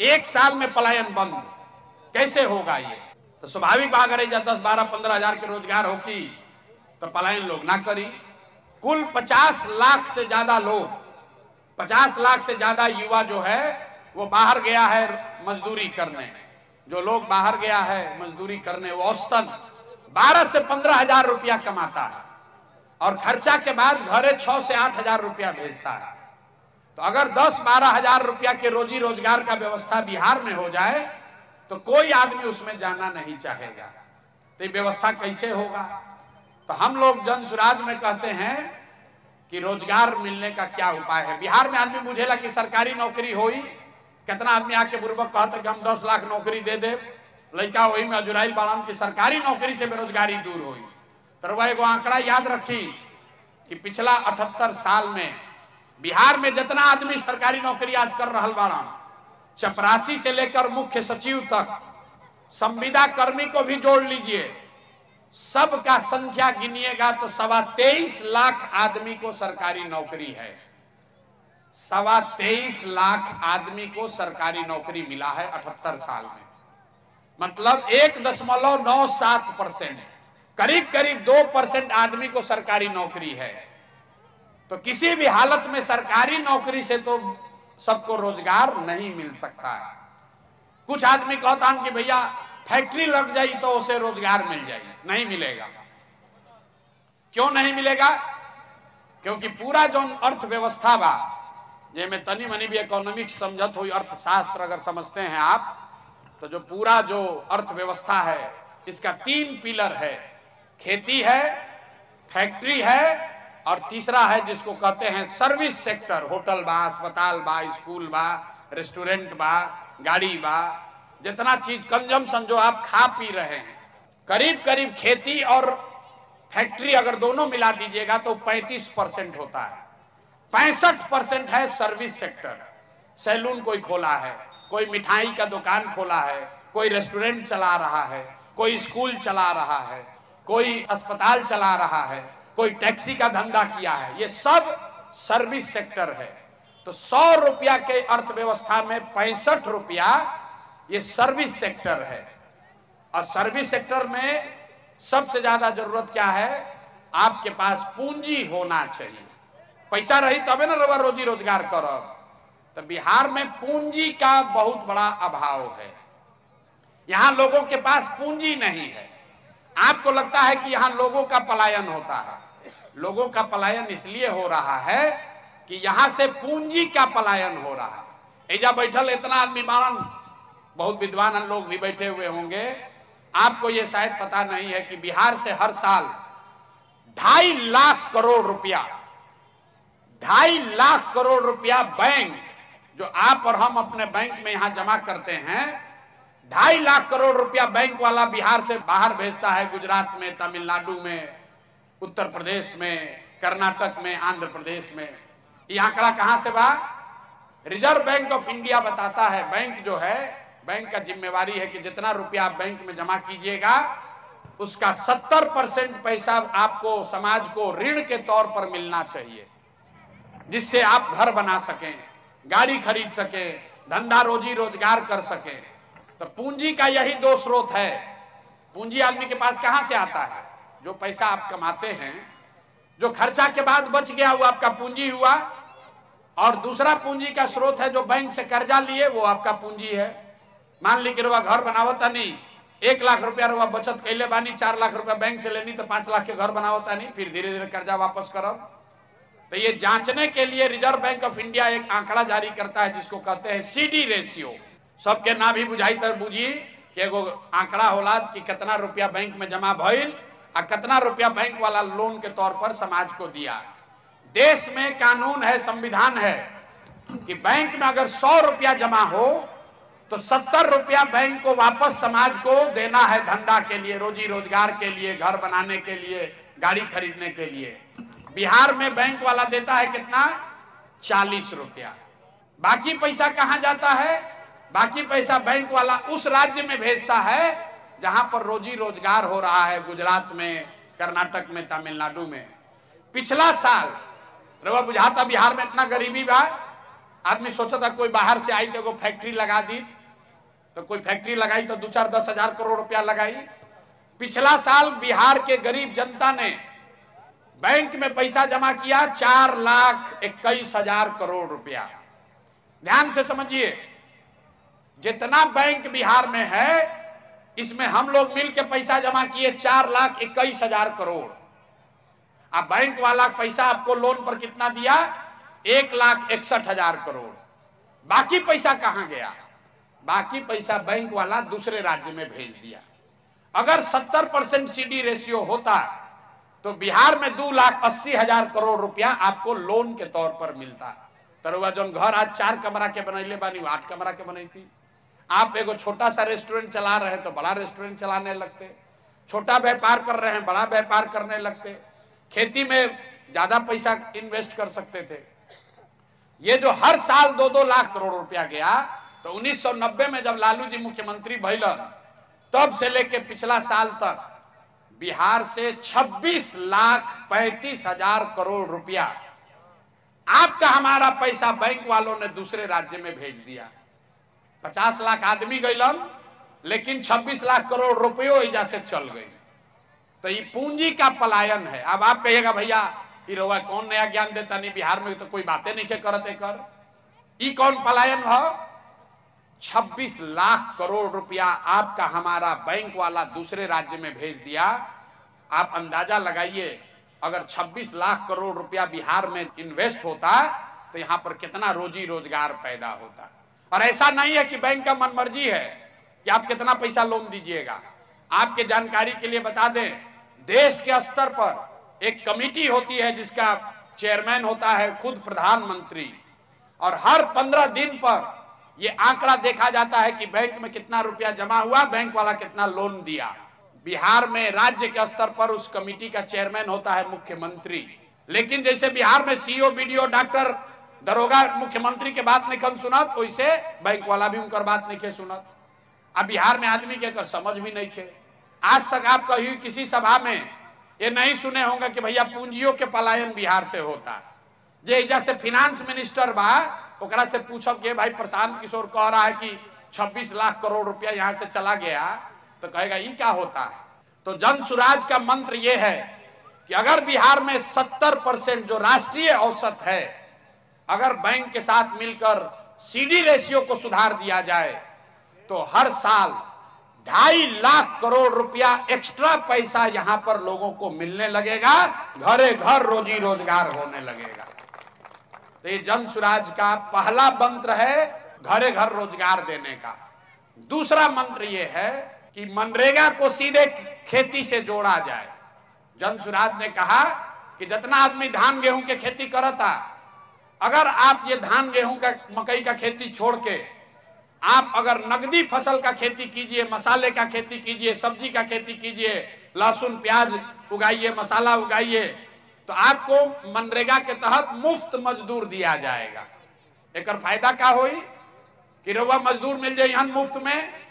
एक साल में पलायन बंद कैसे होगा? ये तो स्वाभाविक बात है, जब 10, 12, 15 हजार के रोजगार होगी तो पलायन लोग ना करी। कुल 50 लाख से ज्यादा लोग, 50 लाख से ज्यादा युवा जो है वो बाहर गया है मजदूरी करने। जो लोग बाहर गया है मजदूरी करने वो औसतन 12 से 15 हजार रुपया कमाता है और खर्चा के बाद घरे 6 से 8 हजार रुपया भेजता है। तो अगर 10-12 हजार रुपया के रोजी रोजगार का व्यवस्था बिहार में हो जाए तो कोई आदमी उसमें जाना नहीं चाहेगा। तो ये व्यवस्था कैसे होगा? तो हम लोग जन सुराज में कहते हैं कि रोजगार मिलने का क्या उपाय है। बिहार में आदमी बुझेला कि सरकारी नौकरी होई, कितना आदमी आके पूर्वक कहते कि हम 10 लाख नौकरी दे दे, लड़का वही में अजुराइल बाड़न की सरकारी नौकरी से बेरोजगारी दूर हुई। तो वह एगो आंकड़ा याद रखी कि पिछला 78 साल में बिहार में जितना आदमी सरकारी नौकरी आज कर रहा बाड़न, चपरासी से लेकर मुख्य सचिव तक, संविदा कर्मी को भी जोड़ लीजिए, सबका संख्या गिनिएगा तो 23.25 लाख आदमी को सरकारी नौकरी है। 23.25 लाख आदमी को सरकारी नौकरी मिला है 78 साल में, मतलब 1.97%, करीब करीब 2% आदमी को सरकारी नौकरी है। तो किसी भी हालत में सरकारी नौकरी से तो सबको रोजगार नहीं मिल सकता है। कुछ आदमी कहता है कि भैया फैक्ट्री लग जाए तो उसे रोजगार मिल जाए, नहीं मिलेगा। क्यों नहीं मिलेगा? क्योंकि पूरा जो अर्थव्यवस्था बा, में तनी मनी भी इकोनॉमिक्स समझत हुई, अर्थशास्त्र अगर समझते हैं आप, तो जो पूरा जो अर्थव्यवस्था है इसका 3 पिलर है। खेती है, फैक्ट्री है और तीसरा है जिसको कहते हैं सर्विस सेक्टर। होटल बा, अस्पताल बा, स्कूल बा, रेस्टोरेंट बा, गाड़ी बा, जितना चीज कंजम्पशन जो आप खा पी रहे हैं, करीब करीब खेती और फैक्ट्री अगर दोनों मिला दीजिएगा तो 35% होता है। 65% है सर्विस सेक्टर। सैलून कोई खोला है, कोई मिठाई का दुकान खोला है, कोई रेस्टोरेंट चला रहा है, कोई स्कूल चला रहा है, कोई अस्पताल चला रहा है, कोई टैक्सी का धंधा किया है, ये सब सर्विस सेक्टर है। तो 100 रुपया के अर्थव्यवस्था में 65 रुपया ये सर्विस सेक्टर है। और सर्विस सेक्टर में सबसे ज्यादा जरूरत क्या है? आपके पास पूंजी होना चाहिए। पैसा रही तबे ना रवा रोजी रोजगार करब। तो बिहार में पूंजी का बहुत बड़ा अभाव है। यहां लोगों के पास पूंजी नहीं है। आपको लगता है कि यहां लोगों का पलायन होता है। लोगों का पलायन इसलिए हो रहा है कि यहां से पूंजी का पलायन हो रहा है। एजा बैठल इतना आदमी बाड़न, बहुत विद्वान लोग भी बैठे हुए होंगे, आपको यह शायद पता नहीं है कि बिहार से हर साल 2.5 लाख करोड़ रुपया, 2.5 लाख करोड़ रुपया बैंक, जो आप और हम अपने बैंक में यहां जमा करते हैं, 2.5 लाख करोड़ रुपया बैंक वाला बिहार से बाहर भेजता है। गुजरात में, तमिलनाडु में, उत्तर प्रदेश में, कर्नाटक में, आंध्र प्रदेश में। ये आंकड़ा कहां से बा? रिजर्व बैंक ऑफ इंडिया बताता है। बैंक जो है, बैंक का जिम्मेवारी है कि जितना रुपया आप बैंक में जमा कीजिएगा उसका 70% पैसा आपको, समाज को ऋण के तौर पर मिलना चाहिए, जिससे आप घर बना सकें, गाड़ी खरीद सकें, धंधा रोजी रोजगार कर सकें। तो पूंजी का यही 2 स्रोत है। पूंजी आदमी के पास कहां से आता है? जो पैसा आप कमाते हैं, जो खर्चा के बाद बच गया वो आपका पूंजी हुआ, और दूसरा पूंजी का स्रोत है जो बैंक से कर्जा लिए, वो आपका पूंजी है। मान ली कि रुआ घर बनावता नहीं, 1 लाख रुपया रुआ बचत कैले बानी, 4 लाख रुपया बैंक से लेनी तो 5 लाख के घर बनावता नहीं, फिर धीरे धीरे कर्जा वापस करब। तो ये जांचने के लिए रिजर्व बैंक ऑफ इंडिया एक आंकड़ा जारी करता है जिसको कहते हैं CD रेशियो। सबके ना भी बुझाई तर बुझी कि एगो आंकड़ा होला कि कितना रुपया बैंक में जमा भइल और कितना रुपया बैंक वाला लोन के तौर पर समाज को दिया। देश में कानून है, संविधान है कि बैंक में अगर 100 रुपया जमा हो तो 70 रुपया बैंक को वापस समाज को देना है, धंधा के लिए, रोजी रोजगार के लिए, घर बनाने के लिए, गाड़ी खरीदने के लिए। बिहार में बैंक वाला देता है कितना? 40 रुपया। बाकी पैसा कहां जाता है? बाकी पैसा बैंक वाला उस राज्य में भेजता है जहां पर रोजी रोजगार हो रहा है, गुजरात में, कर्नाटक में, तमिलनाडु में। पिछला साल रवा बुझाता बिहार में इतना गरीबी बा आदमी सोचा था कोई बाहर से आई तो फैक्ट्री लगा दी, तो कोई फैक्ट्री लगाई तो 2-4-10 हजार करोड़ रुपया लगाई। पिछला साल बिहार के गरीब जनता ने बैंक में पैसा जमा किया 4,21,000 करोड़ रुपया। ध्यान से समझिए, जितना बैंक बिहार में है इसमें हम लोग मिलकर पैसा जमा किए 4,21,000 करोड़। अब बैंक वाला पैसा आपको लोन पर कितना दिया? 1,61,000 करोड़। बाकी पैसा कहां गया? बाकी पैसा बैंक वाला दूसरे राज्य में भेज दिया। अगर 70% सीडी रेशियो होता तो बिहार में 2,80,000 करोड़ रुपया आपको लोन के तौर पर मिलता। तरुआ जो घर आज 4 कमरा के बनैले बानी 8 कमरा के बनी थी। आप एगो छोटा सा रेस्टोरेंट चला रहे हैं तो बड़ा रेस्टोरेंट चलाने लगते, छोटा व्यापार कर रहे हैं बड़ा व्यापार करने लगते, खेती में ज्यादा पैसा इन्वेस्ट कर सकते थे। ये जो हर साल 2-2 लाख करोड़ रुपया गया, तो 1990 में जब लालू जी मुख्यमंत्री भइलन तब से लेके पिछला साल तक बिहार से 26,35,000 करोड़ रुपया आपका हमारा पैसा बैंक वालों ने दूसरे राज्य में भेज दिया। 50 लाख आदमी गइलन, लेकिन 26 लाख करोड़ रुपयों इजा से चल गई। तो ये पूंजी का पलायन है। अब आप कहिएगा भैया ये रउआ कौन नया ज्ञान देता? नहीं, बिहार में तो कोई बातें नहीं करते कर। ई कौन पलायन है? 26 लाख करोड़ रुपया आपका हमारा बैंक वाला दूसरे राज्य में भेज दिया। आप अंदाजा लगाइए, अगर 26 लाख करोड़ रुपया बिहार में इन्वेस्ट होता तो यहां पर कितना रोजी रोजगार पैदा होता। और ऐसा नहीं है कि बैंक का मनमर्जी है कि आप कितना पैसा लोन दीजिएगा। आपके जानकारी के लिए बता दें, देश के स्तर पर एक कमेटी होती है जिसका चेयरमैन होता है खुद प्रधानमंत्री, और हर 15 दिन पर यह आंकड़ा देखा जाता है कि बैंक में कितना रुपया जमा हुआ, बैंक वाला कितना लोन दिया। बिहार में राज्य के स्तर पर उस कमेटी का चेयरमैन होता है मुख्यमंत्री। लेकिन जैसे बिहार में सीओ, बीडीओ, डॉक्टर, दरोगा मुख्यमंत्री के बात नहीं कन सुनत, वैसे बैंक वाला भी उनकर बात नहीं के सुनत। अब बिहार में आदमी के कर समझ भी नहीं थे। आज तक आप कहीं किसी सभा में ये नहीं सुने होंगे कि भैया पूंजियों के पलायन बिहार से होता। जे जैसे फिनांस मिनिस्टर बा ओकरा से पूछब कि भाई प्रशांत किशोर कह रहा है कि 26 लाख करोड़ रुपया यहां से चला गया, तो कहेगा ये क्या होता है? तो जन सुराज का मंत्र यह है कि अगर बिहार में 70% जो राष्ट्रीय औसत है, अगर बैंक के साथ मिलकर सीडी रेशियो को सुधार दिया जाए तो हर साल 2.5 लाख करोड़ रुपया एक्स्ट्रा पैसा यहां पर लोगों को मिलने लगेगा, घरे घर रोजी रोजगार होने लगेगा। तो ये जन सुराज का पहला मंत्र है घरे घर रोजगार देने का। दूसरा मंत्र ये है कि मनरेगा को सीधे खेती से जोड़ा जाए। जन सुराज ने कहा कि जितना आदमी धान गेहूं के खेती करता, अगर आप ये धान गेहूं का मकई का खेती छोड़ के आप अगर नगदी फसल का खेती कीजिए, मसाले का खेती कीजिए, सब्जी का खेती कीजिए, लहसुन प्याज उगाइए, मसाला उगाइए, तो आपको मनरेगा के तहत मुफ्त मजदूर दिया जाएगा। एक फायदा क्या होई कि रउआ मजदूर मिल जाए यहाँ मुफ्त में,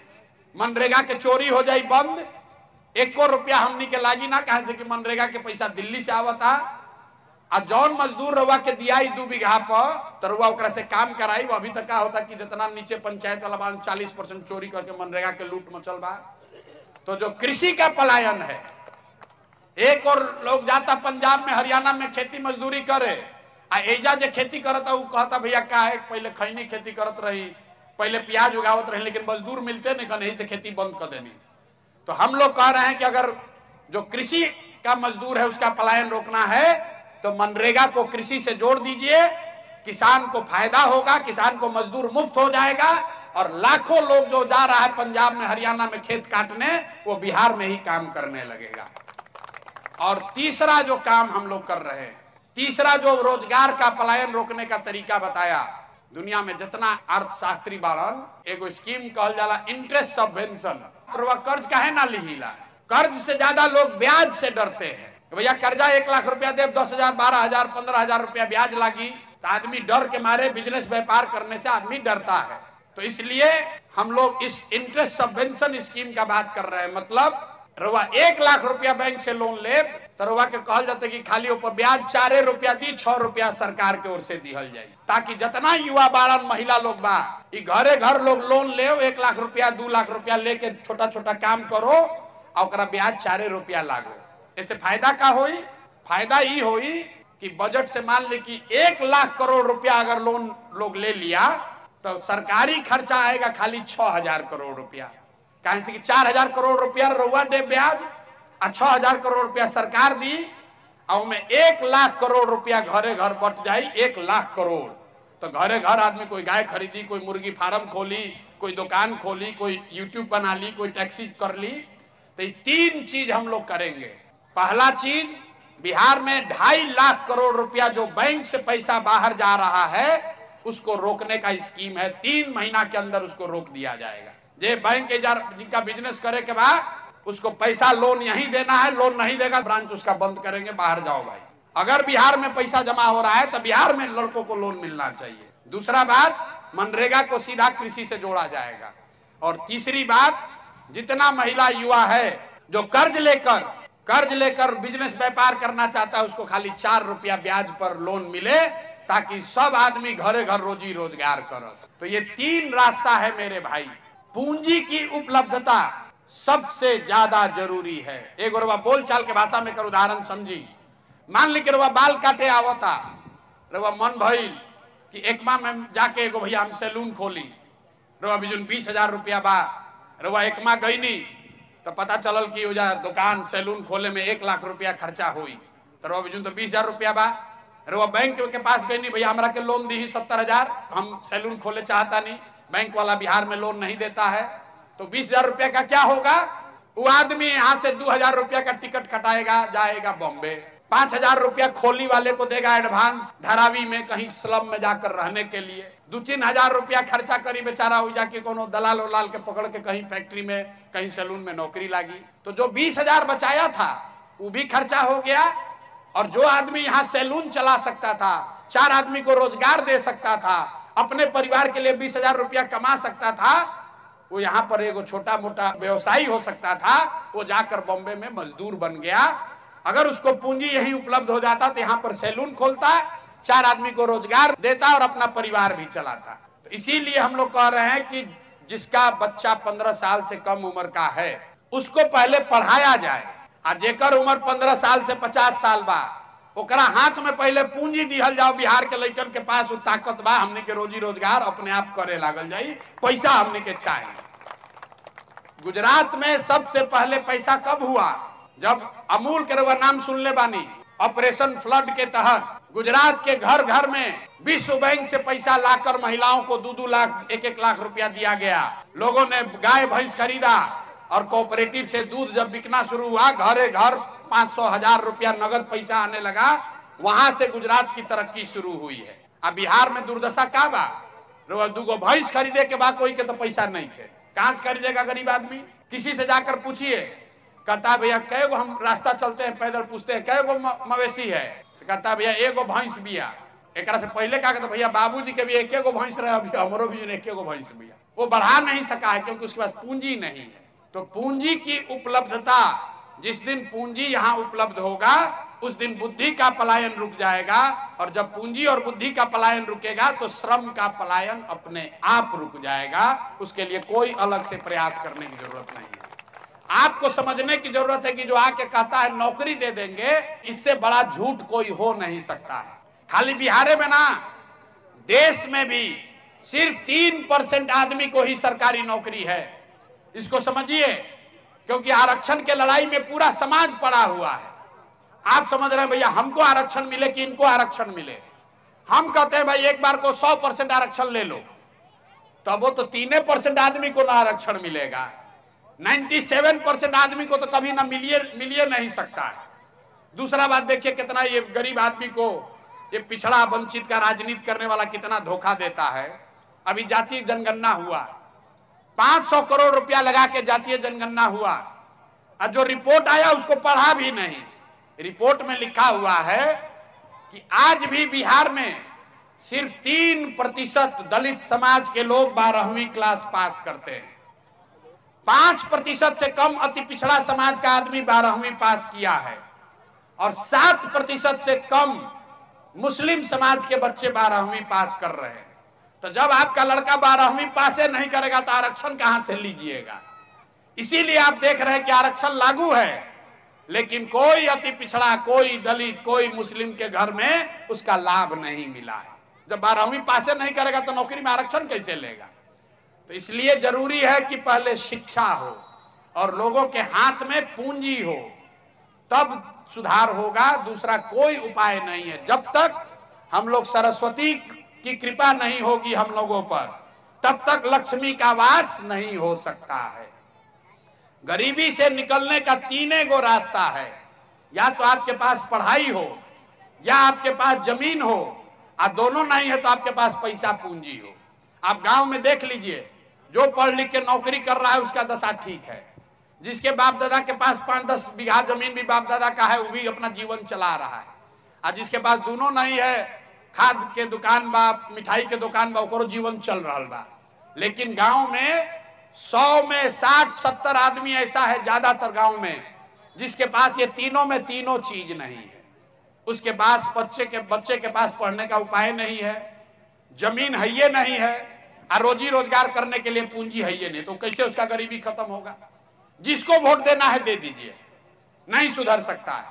मनरेगा के चोरी हो जाए बंद, 1 रुपया हमनी के लागी ना, कहे से कि मनरेगा के पैसा दिल्ली से आवता। आ जौन मजदूर रउआ के दियाई 2 बीघा पर, तो रउआ ओकरा से काम कराई। अभी तक का होता कि जितना नीचे पंचायत वाला 40% चोरी करके मनरेगा के लूट मचल बा। तो जो कृषि का पलायन है, एक और लोग जाता पंजाब में, हरियाणा में खेती मजदूरी करे, आ एजा जे खेती करता वो कहता भैया का है पहले खैनी खेती करत रही, पहले प्याज उगावत रही, लेकिन मजदूर मिलते नहीं, कहीं से खेती बंद कर देनी। तो हम लोग कह रहे हैं कि अगर जो कृषि का मजदूर है उसका पलायन रोकना है तो मनरेगा को कृषि से जोड़ दीजिए, किसान को फायदा होगा, किसान को मजदूर मुफ्त हो जाएगा, और लाखों लोग जो जा रहा है पंजाब में हरियाणा में खेत काटने, वो बिहार में ही काम करने लगेगा। और तीसरा जो काम हम लोग कर रहे हैं, तीसरा जो रोजगार का पलायन रोकने का तरीका बताया, दुनिया में जितना अर्थशास्त्री बाड़न, एगो स्कीम कहल जाला इंटरेस्ट सबवेंशन। कर्ज काहे ना लिहिला? कर्ज से ज्यादा लोग ब्याज से डरते हैं। भैया कर्जा 1 लाख रुपया दे, 10,000, 12,000, 15,000 रुपया ब्याज लागी, तो आदमी डर के मारे बिजनेस व्यापार करने से आदमी डरता है। तो इसलिए हम लोग इस इंटरेस्ट सबवेंशन स्कीम का बात कर रहे हैं। मतलब रउआ 1 लाख रुपया बैंक से लोन ले तरुआ के कहल जाते कि खाली ऊपर ब्याज 4 रुपया दी, 6 रुपया सरकार के ओर से दिहल जाए, ताकि जितना युवा बारन महिला लोग बा घरे घर लोग लोन ले 1 लाख रुपया 2 लाख रुपया लेके छोटा छोटा काम करो और ब्याज 4 रुपया लागो। इससे फायदा का होई? फायदा ये होई कि बजट से मान ले कि 1 लाख करोड़ रुपया अगर लोन लोग ले लिया तो सरकारी खर्चा आएगा खाली 6000 करोड़ रुपया। कहें से कि 4000 करोड़ रुपया रउआ दे ब्याज और 6000 करोड़ रुपया सरकार दी और में 1 लाख करोड़ रुपया घरे घर बट जाई। 1 लाख करोड़ तो घरे घर आदमी कोई गाय खरीदी, कोई मुर्गी फार्म खोली, कोई दुकान खोली, कोई यूट्यूब बना ली, कोई टैक्सी कर ली। तो ये 3 चीज हम लोग करेंगे। पहला चीज, बिहार में 2.5 लाख करोड़ रुपया जो बैंक से पैसा बाहर जा रहा है उसको रोकने का स्कीम है। 3 महीना के अंदर उसको रोक दिया जाएगा। जे बैंक जिनका बिजनेस करे के बाद उसको पैसा लोन यहीं देना है, लोन नहीं देगा ब्रांच उसका बंद करेंगे, बाहर जाओ भाई। अगर बिहार में पैसा जमा हो रहा है तो बिहार में लड़कों को लोन मिलना चाहिए। दूसरा बात, मनरेगा को सीधा कृषि से जोड़ा जाएगा। और तीसरी बात, जितना महिला युवा है जो कर्ज लेकर बिजनेस व्यापार करना चाहता है उसको खाली 4 रुपया ब्याज पर लोन मिले, ताकि सब आदमी घरे घर रोजी रोजगार कर। तो ये 3 रास्ता है मेरे भाई। पूंजी की उपलब्धता सबसे ज्यादा जरूरी है। एक रवा बोल चाल के भाषा में कर उदाहरण समझी। मान ली कि रवा बाल काटे आवता, रवा मन भइल कि एक माह में जाके एगो भैया हम सैलून खोली, रवा बिजुन 20,000 रुपया बा, रवा एक माह गईनी तो पता चलल कि दुकान सैलून खोले में 1 लाख रुपया खर्चा हुई, तो रवा बिजुन तो 20,000 रुपया बा। रवा बैंक के पास गई, नहीं भैया हमरा के लोन दी 70,000, हम सैलून खोले चाहता नहीं, बैंक वाला बिहार में लोन नहीं देता है। तो 20,000 रुपया का क्या होगा? वो आदमी यहाँ से 2,000 रुपया का टिकट कटाएगा, जाएगा बॉम्बे, 5,000 रुपया खोली वाले को देगा एडवांस, धारावी में कहीं स्लम में जाकर रहने के लिए। 2-3 हजार रुपया खर्चा करी बेचारा, हो जाके कोनो दलाल उलाल के पकड़ के कहीं फैक्ट्री में, कहीं सैलून में नौकरी लागी। तो जो 20,000 बचाया था वो भी खर्चा हो गया। और जो आदमी यहाँ सैलून चला सकता था, 4 आदमी को रोजगार दे सकता था, अपने परिवार के लिए 20,000 रुपया कमा सकता था, वो यहाँ पर एगो छोटा मोटा व्यवसायी हो सकता था, वो जाकर बॉम्बे में मजदूर बन गया। अगर उसको पूंजी यहीं उपलब्ध हो जाता तो यहाँ पर सैलून खोलता, 4 आदमी को रोजगार देता और अपना परिवार भी चलाता। तो इसीलिए हम लोग कह रहे हैं कि जिसका बच्चा 15 साल से कम उम्र का है उसको पहले पढ़ाया जाए, आ जेकर उम्र 15 साल से 50 साल बा ओकरा हाथ में पहले पूंजी दिहल जाओ। बिहार के लड़कन के पास वो ताकत बा, हमने के रोजी रोजगार अपने आप करे लागल जाई, पैसा हमने के चाहिए। गुजरात में सबसे पहले पैसा कब हुआ? जब अमूल के रवा नाम सुन ले बानी, ऑपरेशन फ्लड के तहत गुजरात के घर घर में विश्व बैंक से पैसा लाकर महिलाओं को 2-2 लाख 1-1 लाख रुपया दिया गया। लोगों ने गाय भैंस खरीदा और कोऑपरेटिव से दूध जब बिकना शुरू हुआ, घरे घर 500,000 रुपया नगद पैसा आने लगा। वहां से गुजरात की तरक्की शुरू हुई है। अब बिहार में दुर्दशा का बा? 2 भैंस खरीदे के बाद कोई के तो पैसा नहीं थे, कहां से खरीदेगा गरीब आदमी? किसी से जाकर पूछिए, कहता भैया कै गो, हम रास्ता चलते हैं पैदल, पूछते हैं कै गो मवेशी है, तो कहता भैया 1 भैंस बिया। एक से पहले क्या कहता भैया बाबूजी के भी 1 भैंस रहे, अभी हमरो भी 1 भैंस बिया। वो बढ़ा नहीं सका है क्योंकि उसके पास पूंजी नहीं है। तो पूंजी की उपलब्धता, जिस दिन पूंजी यहाँ उपलब्ध होगा उस दिन बुद्धि का पलायन रुक जाएगा, और जब पूंजी और बुद्धि का पलायन रुकेगा तो श्रम का पलायन अपने आप रुक जाएगा। उसके लिए कोई अलग से प्रयास करने की जरूरत नहीं है। आपको समझने की जरूरत है कि जो आके कहता है नौकरी दे देंगे, इससे बड़ा झूठ कोई हो नहीं सकता है। खाली बिहार में ना, देश में भी सिर्फ 3% आदमी को ही सरकारी नौकरी है। इसको समझिए, क्योंकि आरक्षण के लड़ाई में पूरा समाज पड़ा हुआ है। आप समझ रहे हैं भैया हमको आरक्षण मिले कि इनको आरक्षण मिले? हम कहते हैं भाई एक बार को 100% आरक्षण ले लो, तब वो तो 3% आदमी को ना आरक्षण मिलेगा, 97% आदमी को तो कभी ना मिलिए नहीं सकता है। दूसरा बात देखिए, कितना ये गरीब आदमी को ये पिछड़ा वंचित का राजनीति करने वाला कितना धोखा देता है। अभी जातीय जनगणना हुआ, 500 करोड़ रुपया लगा के जातीय जनगणना हुआ, और जो रिपोर्ट आया उसको पढ़ा भी नहीं। रिपोर्ट में लिखा हुआ है कि आज भी बिहार में सिर्फ 3% दलित समाज के लोग 12वीं क्लास पास करते हैं। 5% से कम अति पिछड़ा समाज का आदमी 12वीं पास किया है। और 7% से कम मुस्लिम समाज के बच्चे 12वीं पास कर रहे हैं। तो जब आपका लड़का 12वीं पास नहीं करेगा तो आरक्षण कहां से लीजिएगा? इसीलिए आप देख रहे हैं कि आरक्षण लागू है, लेकिन कोई अति पिछड़ा, कोई दलित, कोई मुस्लिम के घर में उसका लाभ नहीं मिला है। जब 12वीं पास नहीं करेगा तो नौकरी में आरक्षण कैसे लेगा? तो इसलिए जरूरी है कि पहले शिक्षा हो और लोगों के हाथ में पूंजी हो, तब सुधार होगा। दूसरा कोई उपाय नहीं है। जब तक हम लोग सरस्वती की कृपा नहीं होगी हम लोगों पर, तब तक लक्ष्मी का वास नहीं हो सकता है। गरीबी से निकलने का 3 गो रास्ता है। या तो आपके पास पढ़ाई हो, या आपके पास जमीन हो, और दोनों नहीं है तो आपके पास पैसा पूंजी हो। आप गांव में देख लीजिए, जो पढ़ लिख के नौकरी कर रहा है उसका दशा ठीक है। जिसके बाप दादा के पास 5-10 बीघा जमीन भी बाप दादा का है, वो भी अपना जीवन चला रहा है। और जिसके पास दोनों नहीं है, खाद के दुकान बा, मिठाई के दुकान बा, ओकरो जीवन चल रहा बा। लेकिन गांव में 100 में 60-70 आदमी ऐसा है, ज्यादातर गांव में, जिसके पास ये तीनों में तीनों चीज नहीं है। उसके पास बच्चे के पास पढ़ने का उपाय नहीं है, जमीन है ये नहीं है, और रोजी रोजगार करने के लिए पूंजी है ये नहीं, तो कैसे उसका गरीबी खत्म होगा? जिसको वोट देना है दे दीजिए, नहीं सुधर सकता है।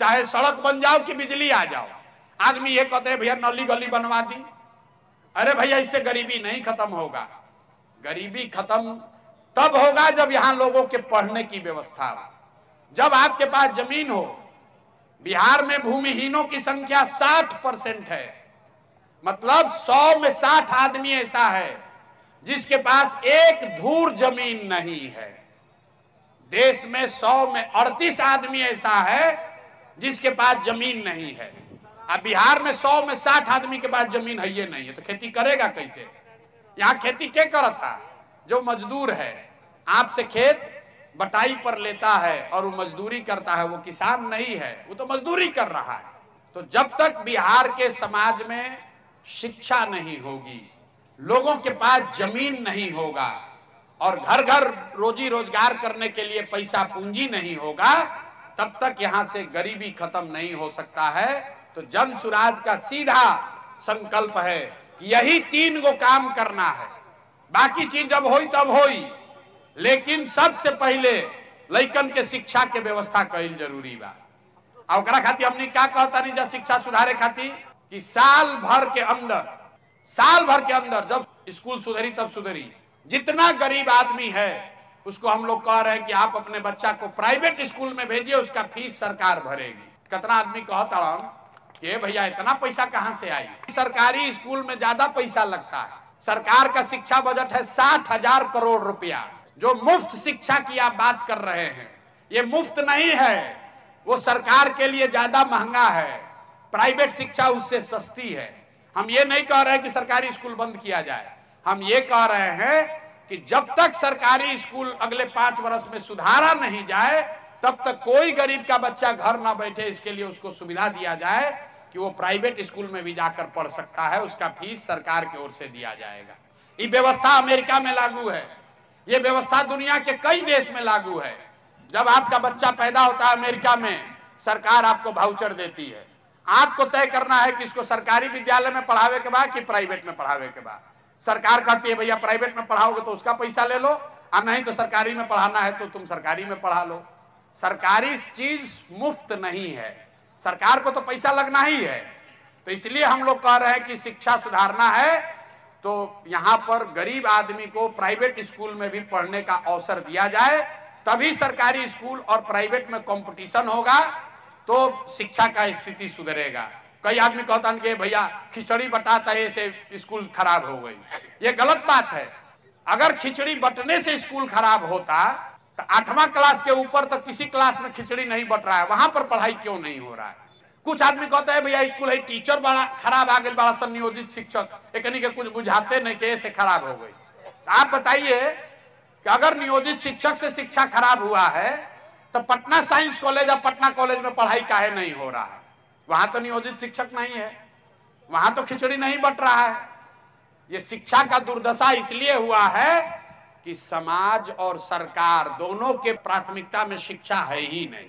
चाहे सड़क बन जाओ कि बिजली आ जाओ, आदमी ये कहते हैं भैया नली गली बनवा दी। अरे भैया, इससे गरीबी नहीं खत्म होगा। गरीबी खत्म तब होगा जब यहां लोगों के पढ़ने की व्यवस्था हो, जब आपके पास जमीन हो। बिहार में भूमिहीनों की संख्या 60% है, मतलब 100 में 60 आदमी ऐसा है जिसके पास एक धूर जमीन नहीं है। देश में 100 में 38 आदमी ऐसा है जिसके पास जमीन नहीं है। अब बिहार में 100 में 60 आदमी के पास जमीन है ये नहीं है, तो खेती करेगा कैसे? यहाँ खेती क्या करता? जो मजदूर है, आपसे खेत बटाई पर लेता है और वो मजदूरी करता है, वो किसान नहीं है, वो तो मजदूरी कर रहा है। तो जब तक बिहार के समाज में शिक्षा नहीं होगी, लोगों के पास जमीन नहीं होगा, और घर घर रोजी रोजगार करने के लिए पैसा पूंजी नहीं होगा, तब तक यहां से गरीबी खत्म नहीं हो सकता है। तो जन सुराज का सीधा संकल्प है कि यही 3 गो काम करना है। बाकी चीज जब होई तब होई, लेकिन सबसे पहले लइकन के शिक्षा के व्यवस्था कईल जरूरी बा। और ओकरा खातिर हमने क्या कहता नहीं, जब शिक्षा सुधारे खातिर कि साल भर के अंदर जब स्कूल सुधरी तब सुधरी। जितना गरीब आदमी है उसको हम लोग कह रहे हैं कि आप अपने बच्चा को प्राइवेट स्कूल में भेजिए, उसका फीस सरकार भरेगी। कितना आदमी कहता कि भैया इतना पैसा कहां से आई? सरकारी स्कूल में ज्यादा पैसा लगता है। सरकार का शिक्षा बजट है 60,000 करोड़ रुपया। जो मुफ्त शिक्षा की आप बात कर रहे हैं, ये मुफ्त नहीं है, वो सरकार के लिए ज्यादा महंगा है। प्राइवेट शिक्षा उससे सस्ती है। हम ये नहीं कह रहे कि सरकारी स्कूल बंद किया जाए, हम ये कह रहे हैं कि जब तक सरकारी स्कूल अगले 5 वर्ष में सुधारा नहीं जाए, तब तक कोई गरीब का बच्चा घर ना बैठे। इसके लिए उसको सुविधा दिया जाए कि वो प्राइवेट स्कूल में भी जाकर पढ़ सकता है, उसका फीस सरकार की ओर से दिया जाएगा। ये व्यवस्था अमेरिका में लागू है, ये व्यवस्था दुनिया के कई देश में लागू है। जब आपका बच्चा पैदा होता है अमेरिका में, सरकार आपको वाउचर देती है। आपको तय करना है कि इसको सरकारी विद्यालय में पढ़ावे के बाद कि प्राइवेट में पढ़ावे के बाद। सरकार कहती है भैया प्राइवेट में पढ़ाओगे तो उसका पैसा ले लो, और नहीं तो सरकारी में पढ़ाना है तो तुम सरकारी में पढ़ा लो। सरकारी चीज मुफ्त नहीं है, सरकार को तो पैसा लगना ही है। तो इसलिए हम लोग कह रहे हैं कि शिक्षा सुधारना है तो यहाँ पर गरीब आदमी को प्राइवेट स्कूल में भी पढ़ने का अवसर दिया जाए, तभी सरकारी स्कूल और प्राइवेट में कंपटीशन होगा, तो शिक्षा का स्थिति सुधरेगा। कई आदमी कहता है कि भैया खिचड़ी बटाता है से स्कूल खराब हो गई। ये गलत बात है। अगर खिचड़ी बटने से स्कूल खराब होता तो 8वां क्लास के ऊपर तक किसी क्लास में खिचड़ी नहीं बट रहा है, वहां पर पढ़ाई क्यों नहीं हो रहा है? कुछ आदमी कहता है भैया स्कूल है टीचर बड़ा खराब आ गए, बड़ा सा नियोजित शिक्षक एकनी के कुछ बुझाते नहीं के से खराब हो गई। तो आप बताइए कि अगर नियोजित शिक्षक से शिक्षा खराब हुआ है तो पटना साइंस कॉलेज और पटना कॉलेज में पढ़ाई काहे नहीं हो रहा है? वहां तो नियोजित शिक्षक नहीं है, वहां तो खिचड़ी नहीं बट रहा है। ये शिक्षा का दुर्दशा इसलिए हुआ है कि समाज और सरकार दोनों के प्राथमिकता में शिक्षा है ही नहीं।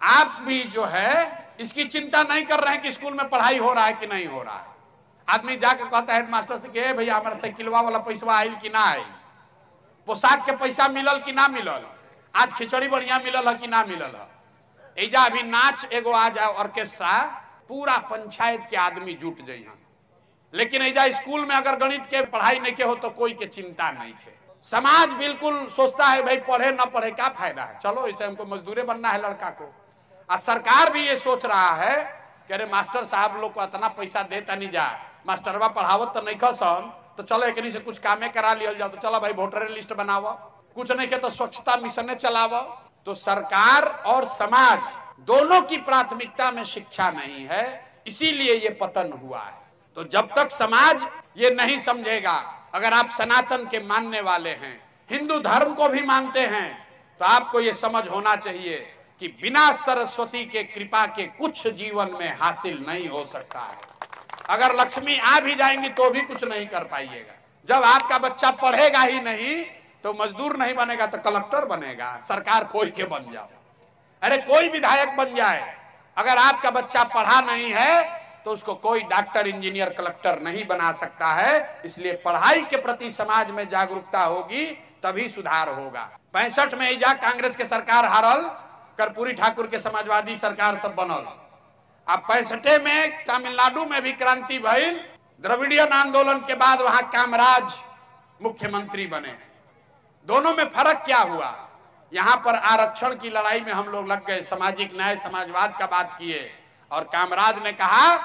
आप भी जो है इसकी चिंता नहीं कर रहे हैं कि स्कूल में पढ़ाई हो रहा है कि नहीं हो रहा है। आदमी जाके कहता है हेडमास्टर से कि भैया हमारा साइकिलवा वाला पैसा आयल कि ना आयल, पोशाक के पैसा मिलल कि ना मिलल, आज खिचड़ी बढ़िया मिलल है कि ना मिलल है। एजा अभी नाच एगो आ जाए ऑर्केस्ट्रा, पूरा पंचायत के आदमी जुट जाइए, लेकिन एजा स्कूल में अगर गणित के पढ़ाई नहीं के हो तो कोई के चिंता नहीं है। समाज बिल्कुल सोचता है भाई पढ़े ना पढ़े क्या फायदा है, चलो इसे हमको मजदूरे बनना है लड़का को। और सरकार भी ये सोच रहा है कि अरे मास्टर साहब लोग को इतना पैसा देता नहीं जा, मास्टरवा पढ़ावत तो नहीं खसन, तो चलो एक से कुछ कामे करा लिया जाओ, तो चलो भाई वोटर लिस्ट बनाओ, कुछ नहीं के तो स्वच्छता मिशन चलाओ। तो सरकार और समाज दोनों की प्राथमिकता में शिक्षा नहीं है, इसीलिए ये पतन हुआ है। तो जब तक समाज ये नहीं समझेगा, अगर आप सनातन के मानने वाले हैं, हिंदू धर्म को भी मानते हैं, तो आपको ये समझ होना चाहिए कि बिना सरस्वती के कृपा के कुछ जीवन में हासिल नहीं हो सकता है। अगर लक्ष्मी आ भी जाएंगी तो भी कुछ नहीं कर पाइएगा। जब आपका बच्चा पढ़ेगा ही नहीं तो मजदूर नहीं बनेगा तो कलेक्टर बनेगा, सरकार खोई के बन जाओ, अरे कोई विधायक बन जाए, अगर आपका बच्चा पढ़ा नहीं है तो उसको कोई डॉक्टर इंजीनियर कलेक्टर नहीं बना सकता है। इसलिए पढ़ाई के प्रति समाज में जागरूकता होगी तभी सुधार होगा। 65 में इजा कांग्रेस के सरकार हारल, कर्पूरी ठाकुर के समाजवादी सरकार सब बनल। अब 65 में तमिलनाडु में भी क्रांति भइल, द्रविडियन आंदोलन के बाद वहां कामराज मुख्यमंत्री बने। दोनों में फर्क क्या हुआ, यहां पर आरक्षण की लड़ाई में हम लोग लग गए, सामाजिक न्याय समाजवाद का बात किए, और कामराज ने कहा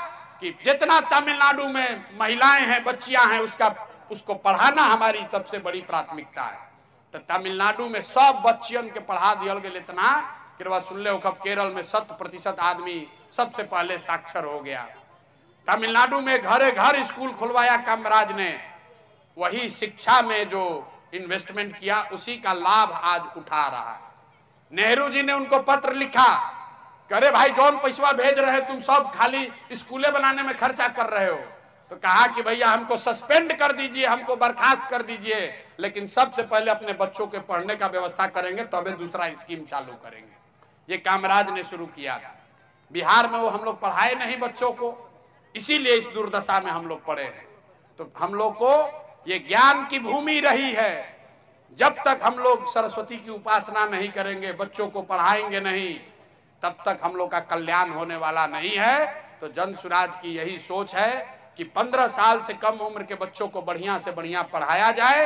कि जितना तमिलनाडु में महिलाएं हैं, बच्चियां हैं, उसको पढ़ाना हमारी सबसे बड़ी प्राथमिकता है। तो तमिलनाडु में सब बच्चियों के पढ़ा दिया गया, इतना कि सुन ले केरल में 100% आदमी सबसे पहले साक्षर हो गया। तमिलनाडु में घरे घर स्कूल खुलवाया कामराज ने, वही शिक्षा में जो इन्वेस्टमेंट किया उसी का लाभ आज उठा रहा है। नेहरू जी ने उनको पत्र लिखा, अरे भाई जौन पैसा भेज रहे तुम सब खाली स्कूलें बनाने में खर्चा कर रहे हो, तो कहा कि भैया हमको सस्पेंड कर दीजिए, हमको बर्खास्त कर दीजिए, लेकिन सबसे पहले अपने बच्चों के पढ़ने का व्यवस्था करेंगे तभी दूसरा स्कीम चालू करेंगे। ये कामराज ने शुरू किया था। बिहार में वो हम लोग पढ़ाए नहीं बच्चों को, इसीलिए इस दुर्दशा में हम लोग पड़े हैं। तो हम लोग को ये ज्ञान की भूमि रही है, जब तक हम लोग सरस्वती की उपासना नहीं करेंगे, बच्चों को पढ़ाएंगे नहीं, तब तक हम लोग का कल्याण होने वाला नहीं है। तो जन सुराज की यही सोच है कि 15 साल से कम उम्र के बच्चों को बढ़िया से बढ़िया पढ़ाया जाए,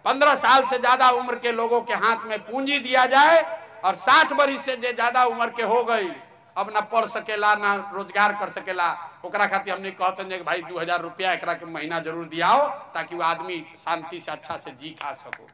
15 साल से ज्यादा उम्र के लोगों के हाथ में पूंजी दिया जाए, और 60 वर्ष से ज्यादा उम्र के हो गई, अब ना पढ़ सकेला ना रोजगार कर सकेला, ओकरा खातिर हमने कहते हैं कि भाई 2000 रुपया एकरा के महीना जरूर दियाओ, ताकि वो आदमी शांति से अच्छा से जी खा सको।